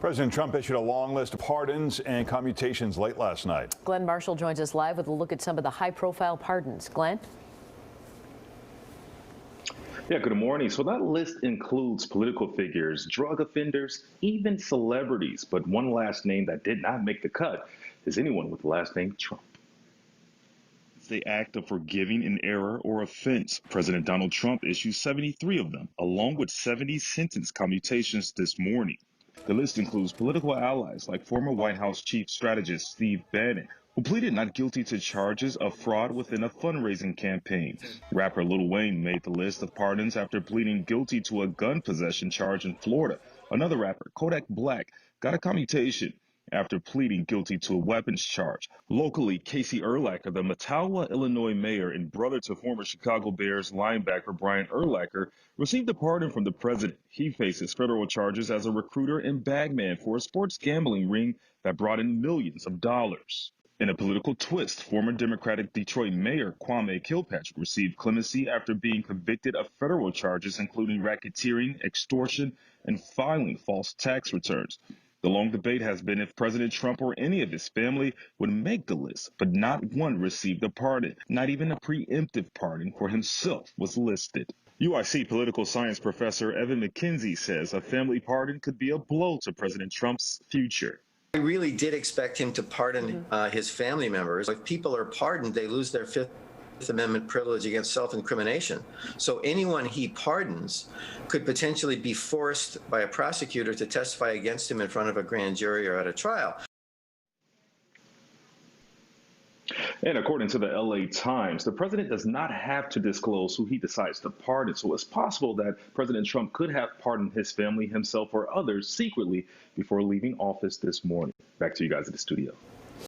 President Trump issued a long list of pardons and commutations late last night. Glenn Marshall joins us live with a look at some of the high-profile pardons. Glenn? Yeah, good morning. So that list includes political figures, drug offenders, even celebrities. But one last name that did not make the cut is anyone with the last name Trump. It's the act of forgiving an error or offense. President Donald Trump issued 73 of them, along with 70 sentence commutations this morning. The list includes political allies like former White House chief strategist Steve Bannon, who pleaded not guilty to charges of fraud within a fundraising campaign. Rapper Lil Wayne made the list of pardons after pleading guilty to a gun possession charge in Florida. Another rapper, Kodak Black, got a commutation after pleading guilty to a weapons charge. Locally, Casey Urlacher, the Mattawa, Illinois mayor and brother to former Chicago Bears linebacker Brian Urlacher, received a pardon from the president. He faces federal charges as a recruiter and bagman for a sports gambling ring that brought in millions of dollars. In a political twist, former Democratic Detroit Mayor Kwame Kilpatrick received clemency after being convicted of federal charges including racketeering, extortion, and filing false tax returns. The long debate has been if President Trump or any of his family would make the list, but not one received a pardon. Not even a preemptive pardon for himself was listed. UIC political science professor Evan McKenzie says a family pardon could be a blow to President Trump's future. I really did expect him to pardon his family members. If people are pardoned, they lose their Fifth Amendment privilege against self-incrimination. So anyone he pardons could potentially be forced by a prosecutor to testify against him in front of a grand jury or at a trial. And according to the LA Times, the president does not have to disclose who he decides to pardon. So it's possible that President Trump could have pardoned his family, himself, or others secretly before leaving office this morning. Back to you guys at the studio.